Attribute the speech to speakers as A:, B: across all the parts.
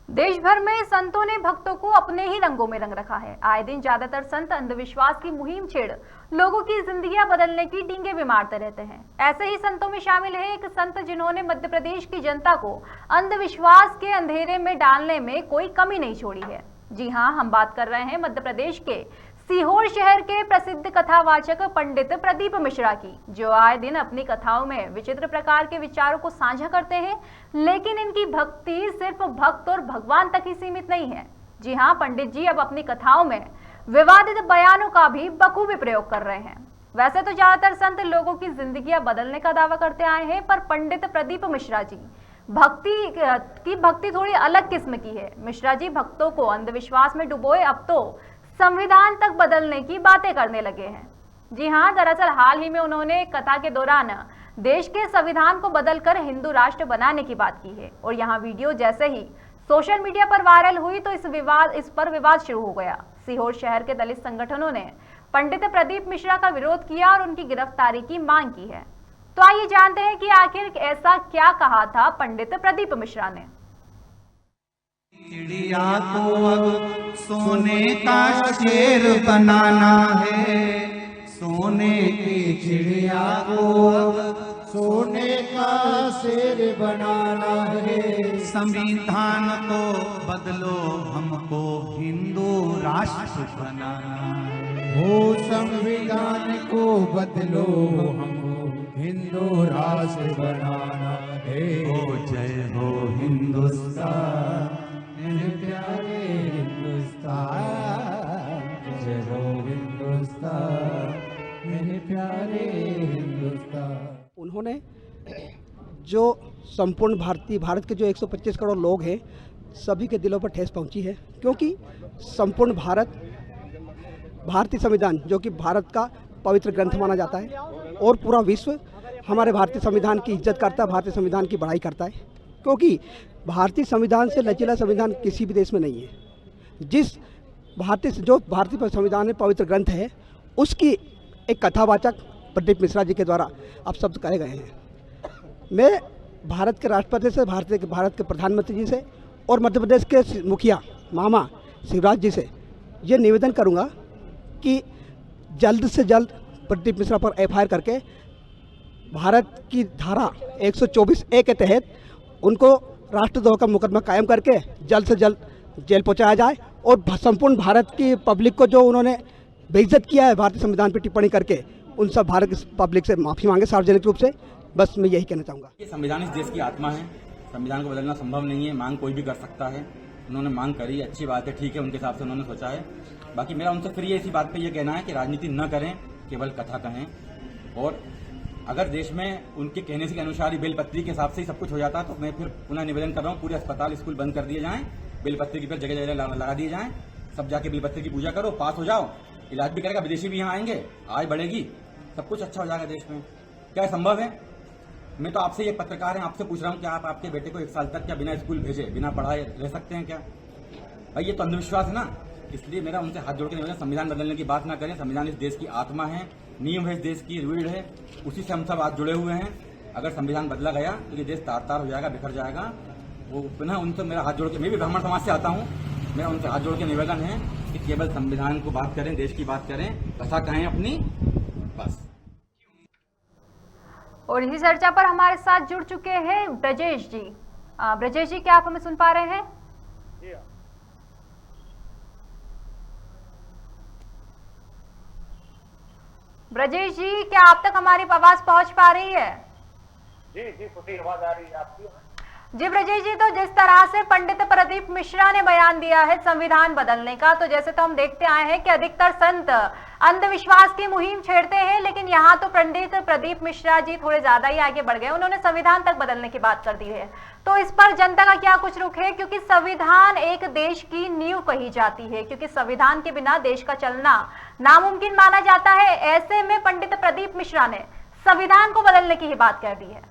A: देश भर में संतों ने भक्तों को अपने ही रंगों में रंग रखा है। आए दिन ज्यादातर संत अंधविश्वास की मुहिम छेड़ लोगों की जिंदगियां बदलने की डींगे भी मारते रहते हैं। ऐसे ही संतों में शामिल है एक संत जिन्होंने मध्य प्रदेश की जनता को अंधविश्वास के अंधेरे में डालने में कोई कमी नहीं छोड़ी है। जी हाँ, हम बात कर रहे हैं मध्य प्रदेश के सीहोर शहर के प्रसिद्ध कथावाचक पंडित प्रदीप मिश्रा की, जो आए दिन अपनी कथाओं में विचित्र प्रकार के विचारों को साझा करते हैं। लेकिन इनकी भक्ति सिर्फ भक्त और भगवान तक ही सीमित नहीं है। जी हाँ, पंडित जी अब अपनी कथाओं में विवादित बयानों का भी बखूबी प्रयोग कर रहे हैं। वैसे तो ज्यादातर संत लोगों की जिंदगियां बदलने का दावा करते आए हैं, पर पंडित प्रदीप मिश्रा जी भक्ति थोड़ी अलग किस्म की है। मिश्रा जी भक्तों को अंधविश्वास में डुबोए अब तो संविधान तक बदलने की बातें करने लगे हैं। जी हाँ, दरअसल हाल ही में उन्होंने कथा के दौरान देश के संविधान को बदलकर हिंदू राष्ट्र बनाने की बात की है। और यहाँ वीडियो जैसे ही सोशल मीडिया पर वायरल हुई तो इस पर विवाद शुरू हो गया। सीहोर शहर के दलित संगठनों ने पंडित प्रदीप मिश्रा का विरोध किया और उनकी गिरफ्तारी की मांग की है। तो आइए जानते हैं कि आखिर ऐसा क्या कहा था पंडित प्रदीप मिश्रा ने।
B: चिड़िया को अब सोने का शेर बनाना है, सोने की चिड़िया को अब
C: सोने का शेर बनाना है।
B: संविधान को बदलो, हमको हिंदू राष्ट्र बनाना है।
C: हो संविधान को बदलो, हमको हिंदू राष्ट्र बनाना है।
B: हो जय हो हिंदुस्तान,
C: मेरे प्यारे हिंदुस्तान, जय हो हिंदुस्तान, मेरे प्यारे हिंदुस्तान।
D: उन्होंने जो संपूर्ण भारत के जो 125 करोड़ लोग हैं, सभी के दिलों पर ठेस पहुंची है, क्योंकि संपूर्ण भारतीय संविधान जो कि भारत का पवित्र ग्रंथ माना जाता है और पूरा विश्व हमारे भारतीय संविधान की इज्जत करता है, भारतीय संविधान की बड़ाई करता है, क्योंकि भारतीय संविधान से लचीला संविधान किसी भी देश में नहीं है। जो भारतीय संविधान में पवित्र ग्रंथ है, उसकी एक कथावाचक प्रदीप मिश्रा जी के द्वारा अब शब्द कहे गए हैं। मैं भारत के राष्ट्रपति से, भारत के प्रधानमंत्री जी से और मध्य प्रदेश के मुखिया मामा शिवराज जी से ये निवेदन करूंगा कि जल्द से जल्द प्रदीप मिश्रा पर एफआईआर करके भारत की धारा 124A के तहत उनको राष्ट्रद्रोह का मुकदमा कायम करके जल्द से जल्द जेल पहुंचाया जाए और संपूर्ण भारत की पब्लिक को जो उन्होंने बेइज्जत किया है भारतीय संविधान पर टिप्पणी करके, उन सब भारत की पब्लिक से माफी मांगे सार्वजनिक रूप से। बस मैं यही कहना चाहूँगा।
E: संविधान इस देश की आत्मा है, संविधान को बदलना संभव नहीं है, मांग कोई भी कर सकता है। उन्होंने मांग करी, अच्छी बात है, ठीक है, उनके हिसाब से उन्होंने सोचा है। बाकी मेरा उनसे फिर ये इसी बात पे ये कहना है कि राजनीति न करें, केवल कथा कहें। और अगर देश में उनके कहने के अनुसार ही बेलपत्री के हिसाब से ही सब कुछ हो जाता तो मैं फिर पुनः निवेदन कर रहा हूँ, पूरे अस्पताल स्कूल बंद कर दिए जाएं, बेलपत्री की फिर जगह जगह लगा दिए जाएं, सब जाके बेलपत्री की पूजा करो, पास हो जाओ, इलाज भी करेगा, विदेशी भी यहाँ आएंगे, आय बढ़ेगी, सब कुछ अच्छा हो जाएगा देश में। क्या संभव है? मैं तो आपसे ये पत्रकार हैं, आपसे पूछ रहा हूँ कि आप आपके बेटे को 1 साल तक क्या बिना स्कूल भेजे, बिना पढ़ाए रह सकते हैं क्या? भाई ये तो अंधविश्वास है ना। इसलिए मेरा उनसे हाथ जोड़ के निवेदन, संविधान बदलने की बात ना करें। संविधान इस देश की आत्मा है, नियम है, इस देश की रीढ़ है, उसी से हम सब आज जुड़े हुए हैं। अगर संविधान बदला गया तो ये देश तार तार हो जाएगा, बिखर जाएगा। वो पुनः उनसे मेरा हाथ जोड़ के, मैं भी ब्राह्मण समाज से आता हूँ, मेरा उनसे हाथ जोड़ के निवेदन है कि केवल संविधान को बात करें, देश की बात करें, कथा कहें अपनी, बस।
A: और इसी चर्चा पर हमारे साथ जुड़ चुके हैं ब्रजेश जी। ब्रजेश जी, क्या आप हमें सुन पा रहे हैं? ब्रजेश जी, क्या आप तक हमारी आवाज पहुंच पा रही है?
F: जी जी, खुशी आवाज आ रही है आपकी।
A: जी ब्रजेश जी, तो जिस तरह से पंडित प्रदीप मिश्रा ने बयान दिया है संविधान बदलने का, तो जैसे तो हम देखते आए हैं कि अधिकतर संत अंधविश्वास की मुहिम छेड़ते हैं, लेकिन यहाँ तो पंडित प्रदीप मिश्रा जी थोड़े ज्यादा ही आगे बढ़ गए, उन्होंने संविधान तक बदलने की बात कर दी है। तो इस पर जनता का क्या कुछ रुख है, क्योंकि संविधान एक देश की नींव कही जाती है, क्योंकि संविधान के बिना देश का चलना नामुमकिन माना जाता है। ऐसे में पंडित प्रदीप मिश्रा ने संविधान को बदलने की ही बात कह दी है।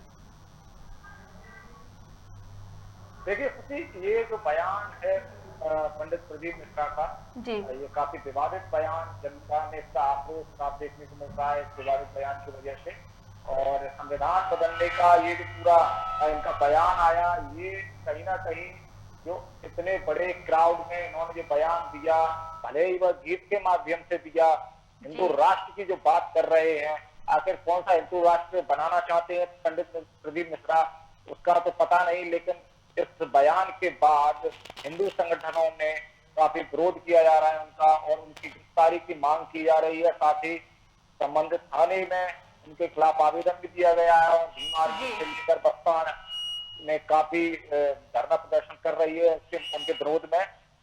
F: देखिए, ये जो बयान है पंडित प्रदीप मिश्रा का
A: जी,
F: ये काफी विवादित बयान, जनता ने इसका आक्रोश साफ देखने को मिलता है इस विवादित बयान की वजह से। और संविधान बदलने का ये जो पूरा इनका बयान आया, ये कहीं ना कहीं जो इतने बड़े क्राउड में इन्होंने जो बयान दिया, भले ही वह गीत के माध्यम से दिया, हिंदू राष्ट्र की जो बात कर रहे हैं, आखिर कौन सा हिंदू राष्ट्र बनाना चाहते हैं पंडित प्रदीप मिश्रा, उसका तो पता नहीं। लेकिन इस बयान के बाद हिंदू संगठनों ने काफी विरोध किया जा रहा है उनका, और उनकी गिरफ्तारी की मांग की जा रही है। साथ ही संबंधित थाने में उनके खिलाफ आवेदन भी दिया गया है, और भीमार से लेकर बस्ता में काफी धरना प्रदर्शन कर रही है उनके विरोध में।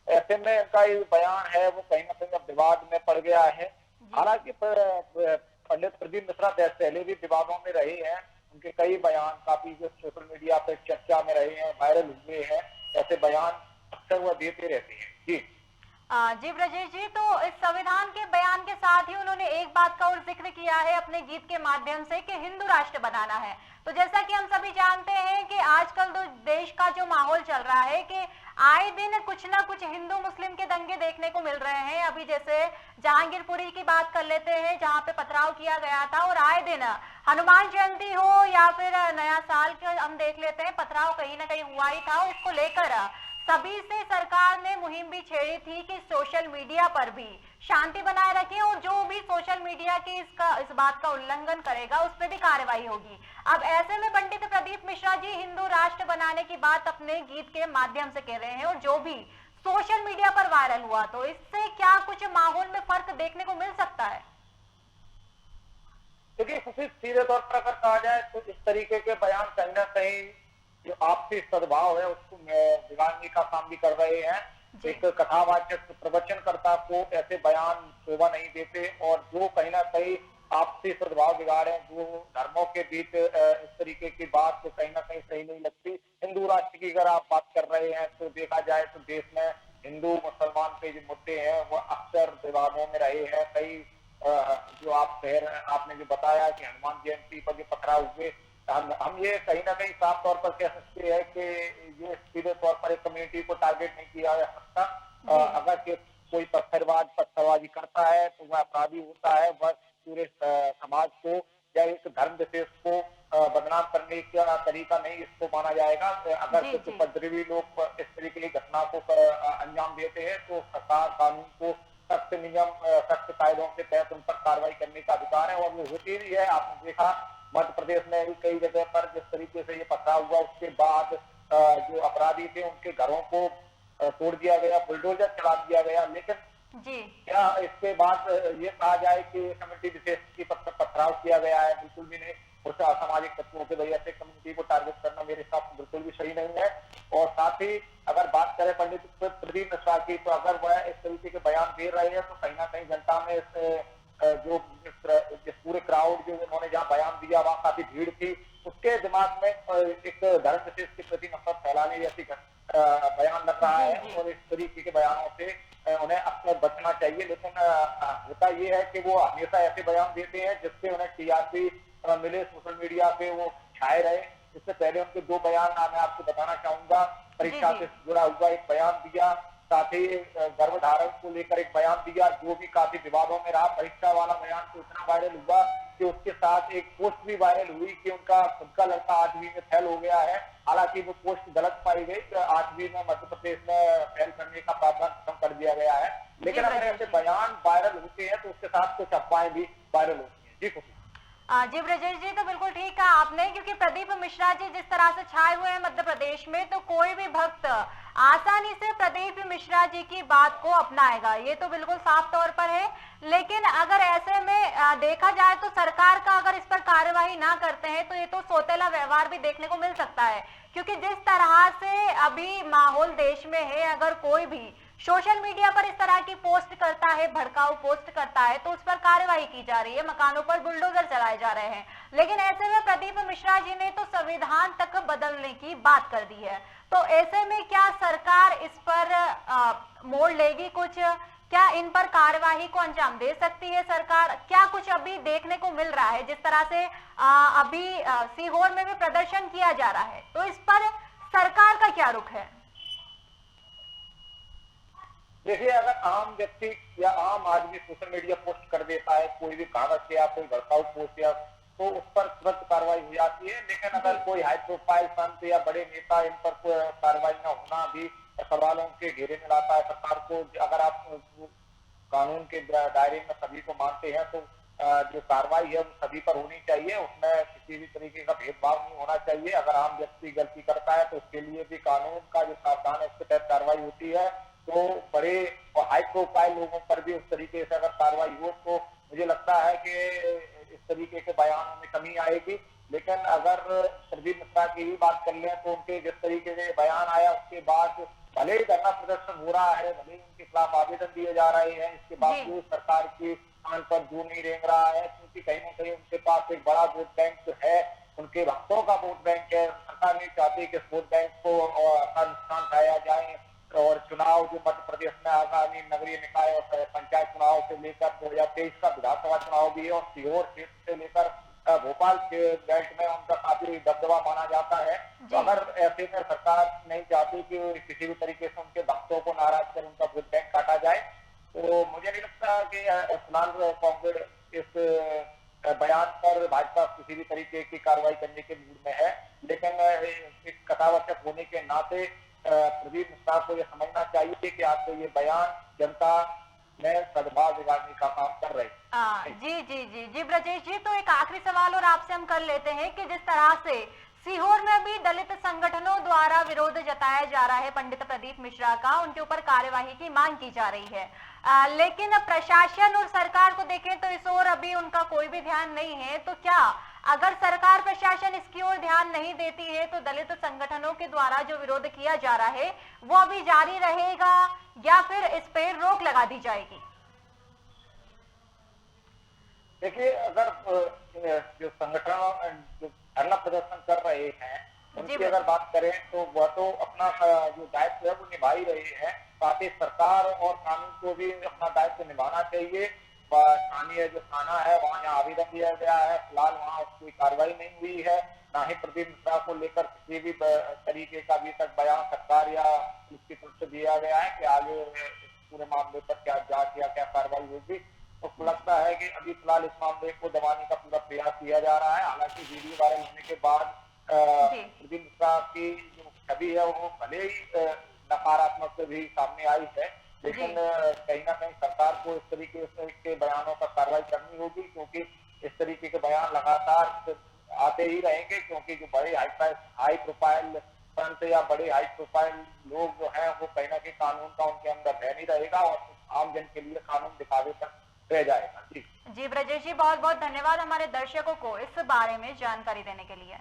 F: ऐसे में उनका ये बयान है वो कहीं ना कहीं अब विवाद में पड़ गया है। हालांकि पंडित प्रदीप मिश्रा पहले भी विवादों में रहे हैं, उनके कई बयान काफी जो सोशल मीडिया पे चर्चा में रहे हैं, वायरल हुए हैं। ऐसे बयान अक्सर वह देते रहते हैं। जी
A: जी ब्रजेश जी, तो इस संविधान के बयान के साथ ही उन्होंने एक बात का और जिक्र किया है अपने गीत के माध्यम से कि हिंदू राष्ट्र बनाना है। तो जैसा कि हम सभी जानते हैं कि आजकल तो देश का जो माहौल चल रहा है कि आए दिन कुछ ना कुछ हिंदू मुस्लिम के दंगे देखने को मिल रहे हैं। अभी जैसे जहांगीरपुरी की बात कर लेते हैं, जहां पे पथराव किया गया था, और आए दिन हनुमान जयंती हो या फिर नया साल के हम देख लेते हैं, पथराव कहीं ना कहीं हुआ ही था। इसको लेकर सभी से सरकार ने मुहिम भी छेड़ी थी कि सोशल मीडिया पर भी शांति बनाए रखें, और जो भी सोशल मीडिया की इस बात का उल्लंघन करेगा उस पर भी कार्रवाई होगी। अब ऐसे में पंडित प्रदीप मिश्रा जी हिंदू राष्ट्र बनाने की बात अपने गीत के माध्यम से कह रहे हैं, और जो भी सोशल मीडिया पर वायरल हुआ, तो इससे क्या कुछ माहौल में फर्क देखने को मिल सकता है?
F: देखिए, सीधे तौर पर अगर कहा जाए तो इस तरीके के बयान कहीं ना कहीं जो आपसी सद्भाव है उसको बिगाड़ने का काम भी कर रहे हैं। एक कथावाचक प्रवचनकर्ता को ऐसे बयान शोभा नहीं देते, और जो कहीं ना कहीं आपसी सद्भाव बिगाड़े, जो धर्मों के बीच इस तरीके की बात तो कहीं ना कहीं सही नहीं लगती। हिंदू राष्ट्र की अगर आप बात कर रहे हैं तो देखा जाए तो देश में हिंदू मुसलमान के जो मुद्दे हैं वो अक्सर विवादों में रहे हैं। कई जो आपने जो बताया कि हनुमान जयंती पर जो पथराव हुए, हम ये कहीं ना कहीं साफ तौर पर कह सकते हैं कि ये सीधे तौर पर एक कम्युनिटी को टारगेट नहीं किया जा सकता। अगर कोई पत्थरबाजी करता है तो वह अपराधी होता है, वह पूरे समाज को या एक धर्म विशेष को बदनाम करने का तरीका नहीं इसको माना जाएगा। अगर कुछ उपद्रवी लोग इस तरीके की घटना को अंजाम देते हैं तो सरकार कानून को सख्त नियम सख्त कायदों के तहत उन पर कार्रवाई करने का अधिकार है, और वो होती भी है। आपने देखा मध्य प्रदेश में भी कई जगह पर जिस तरीके से ये पथराव हुआ, उसके बाद जो अपराधी थे उनके घरों को तोड़ दिया गया, बुलडोजर चला दिया गया। लेकिन क्या इसके बाद ये कहा जाए कि कम्युनिटी विशेष की पथराव किया गया है? बिल्कुल भी नहीं। उस असामाजिक तत्वों की वजह से कम्युनिटी को टारगेट करना मेरे हिसाब से बिल्कुल भी सही नहीं है। और साथ ही अगर बात करें पंडित प्रदीप मिश्रा की, तो अगर वह इस तरीके के बयान दे रहे हैं तो कहीं ना कहीं जनता में जिस पूरे क्राउड जो उन्होंने जहाँ बयान दिया वहाँ काफी भीड़ थी, उसके दिमाग में एक धर्म विशेष के प्रति नफरत फैलाने जैसी बयान लग रहा है, और इस तरीके के बयानों से उन्हें अक्सर बचना चाहिए। लेकिन होता ये है कि वो हमेशा ऐसे बयान देते हैं जिससे उन्हें टीआरपी मिले, सोशल मीडिया पे वो छाए रहे। इससे पहले उनके दो बयान मैं आपको बताना चाहूंगा। परीक्षा से जुड़ा हुआ एक बयान दिया, साथ ही गर्भधारण को लेकर एक बयान दिया जो भी काफी विवादों में रहा। परीक्षा वाला बयान तो इतना वायरल हुआ कि उसके साथ एक पोस्ट भी वायरल हुई कि उनका खुद का लड़का 8वीं में फेल हो गया है। हालांकि वो पोस्ट गलत पाई गई, 8वीं में मध्य प्रदेश में फेल करने का प्रावधान खत्म कर दिया गया है। लेकिन अगर ऐसे बयान वायरल होते हैं तो उसके साथ कुछ अफवाहें भी वायरल होती हैं। जी खुशी।
A: जी ब्रजेश जी, तो बिल्कुल ठीक कहा आपने, क्योंकि प्रदीप मिश्रा जी जिस तरह से छाए हुए हैं मध्य प्रदेश में, तो कोई भी भक्त आसानी से प्रदीप मिश्रा जी की बात को अपनाएगा, ये तो बिल्कुल साफ तौर पर है। लेकिन अगर ऐसे में देखा जाए तो सरकार का अगर इस पर कार्यवाही ना करते हैं तो ये तो सौतेला व्यवहार भी देखने को मिल सकता है, क्योंकि जिस तरह से अभी माहौल देश में है, अगर कोई भी सोशल मीडिया पर इस तरह की पोस्ट करता है, भड़काऊ पोस्ट करता है, तो उस पर कार्रवाई की जा रही है, मकानों पर बुलडोजर चलाए जा रहे हैं। लेकिन ऐसे में प्रदीप मिश्रा जी ने तो संविधान तक बदलने की बात कर दी है, तो ऐसे में क्या सरकार इस पर मोड़ लेगी कुछ? क्या इन पर कार्यवाही को अंजाम दे सकती है सरकार? क्या कुछ अभी देखने को मिल रहा है? जिस तरह से अभी सीहोर में भी प्रदर्शन किया जा रहा है, तो इस पर सरकार का क्या रुख है?
F: देखिए, अगर आम व्यक्ति या आम आदमी सोशल मीडिया पोस्ट कर देता है कोई भी कागज या कोई भड़काऊ पोस्ट या, तो उस पर तुरंत कार्रवाई हो जाती है। लेकिन अगर कोई हाई प्रोफाइल संत या बड़े नेता, इन पर कोई कार्रवाई न होना भी सवालों के घेरे में लाता है सरकार को। अगर आप कानून के दायरे में सभी को मानते हैं तो जो कार्रवाई है वो सभी पर होनी चाहिए, उसमें किसी भी तरीके का भेदभाव नहीं होना चाहिए। अगर आम व्यक्ति गलती करता है तो उसके लिए भी कानून का जो प्रावधान है उसके तहत कार्रवाई होती है। तो बड़े और हाई प्रोफाइल लोगों पर भी उस तरीके से अगर कार्रवाई हो तो मुझे लगता है कि इस तरीके के बयानों में कमी आएगी। लेकिन अगर प्रदीप मिश्रा की ही बात कर लें तो उनके जिस तरीके से बयान आया उसके बाद भले ही धरना प्रदर्शन हो रहा है, भले ही उनके खिलाफ आवेदन दिए जा रहे हैं, इसके बावजूद सरकार की कान पर जू नहीं रेंग रहा है, क्योंकि कहीं ना कहीं उनके पास एक बड़ा वोट बैंक है, उनके भक्तों का वोट बैंक है। सरकार नहीं चाहती कि इस वोट बैंक को का नुकसान उठाया जाए। और चुनाव जो मध्य प्रदेश में आगामी नगरीय निकाय और पंचायत चुनाव से लेकर 2023 का विधानसभा चुनाव भी है और सीहोर क्षेत्र से लेकर भोपाल के बेल्ट में उनका काफी दबदबा माना जाता है। तो अगर ऐसे में सरकार नहीं चाहती कि किसी भी तरीके से उनके भक्तों को नाराज कर उनका वोट बैंक काटा जाए, तो मुझे नहीं लगता कि फिलहाल कांग्रेस इस बयान पर भाजपा किसी भी तरीके की कार्रवाई करने के मूड में है। लेकिन एक कथावाचक होने के नाते प्रदीप मिश्रा को यह समझना चाहिए कि आपको ये बयान जनता में सद्भाव बिगाड़ने का काम कर रहे हैं।
A: जी ब्रजेश जी, तो एक आखिरी सवाल और आपसे हम कर लेते हैं कि जिस तरह से सीहोर में भी दलित संगठनों द्वारा विरोध जताया जा रहा है पंडित प्रदीप मिश्रा का, उनके ऊपर कार्यवाही की मांग की जा रही है, लेकिन प्रशासन और सरकार को देखें तो इस ओर अभी उनका कोई भी ध्यान नहीं है। तो क्या अगर सरकार प्रशासन इसकी ओर ध्यान नहीं देती है तो दलित संगठनों के द्वारा जो विरोध किया जा रहा है वो अभी जारी रहेगा या फिर इस पर रोक लगा दी जाएगी?
F: देखिए, अगर जो संगठन जो धरना प्रदर्शन कर रहे हैं उनकी अगर बात करें तो वह तो अपना जो दायित्व है वो निभा ही रहे हैं। साथ ही सरकार और कानून को भी अपना दायित्व निभाना चाहिए। स्थानीय जो थाना है वहाँ यहाँ आवेदन दिया गया है, फिलहाल वहाँ कोई कार्रवाई नहीं हुई है, ना ही प्रदीप मिश्रा को लेकर किसी भी तरीके का अभी तक बयान सरकार या पुलिस की तरफ से दिया गया है कि आगे पूरे मामले पर क्या जांच या क्या कार्रवाई होगी। तो लगता है कि अभी फिलहाल इस मामले को दबाने का पूरा प्रयास किया जा रहा है। हालांकि वीडियो वायरल होने के बाद प्रदीप मिश्रा की जो छवि है वो भले ही नकारात्मक भी सामने आई है, लेकिन कहीं ना कहीं सरकार को इस तरीके के बयानों पर कार्रवाई करनी होगी, क्योंकि इस तरीके के बयान लगातार आते ही रहेंगे। क्योंकि जो बड़े हाई प्रोफाइल संत या बड़े हाई प्रोफाइल लोग जो हैं वो कहीं ना कहीं कानून का उनके अंदर रह नहीं रहेगा और आम जन के लिए कानून दिखावे तक रह जाएगा। जी
A: ब्रजेश जी, बहुत बहुत धन्यवाद हमारे दर्शकों को इस बारे में जानकारी देने के लिए।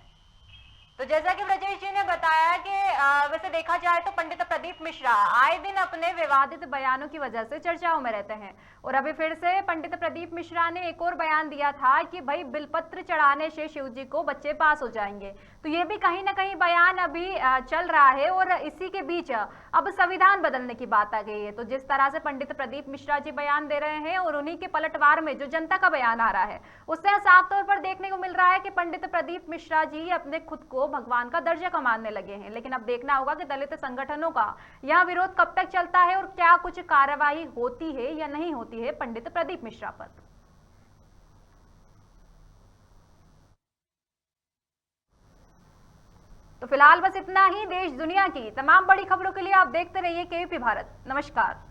A: तो जैसा कि ब्रजेश जी ने बताया कि वैसे देखा जाए तो पंडित प्रदीप मिश्रा आए दिन अपने विवादित बयानों की वजह से चर्चाओं में रहते हैं और अभी फिर से पंडित प्रदीप मिश्रा ने एक और बयान दिया था कि भाई बिलपत्र चढ़ाने से शिव जी को बच्चे पास हो जाएंगे। तो ये भी कहीं ना कहीं बयान अभी चल रहा है और इसी के बीच अब संविधान बदलने की बात आ गई है। तो जिस तरह से पंडित प्रदीप मिश्रा जी बयान दे रहे हैं और उन्हीं के पलटवार में जो जनता का बयान आ रहा है उससे साफ तौर पर देखने को मिल रहा है कि पंडित प्रदीप मिश्रा जी अपने खुद को भगवान का दर्जा कमाने लगे हैं। लेकिन अब देखना होगा कि दलित संगठनों का यह विरोध कब तक चलता है और क्या कुछ कार्रवाई होती है या नहीं होती है पंडित प्रदीप मिश्रा पर। तो फिलहाल बस इतना ही। देश दुनिया की तमाम बड़ी खबरों के लिए आप देखते रहिए केयूपी भारत। नमस्कार।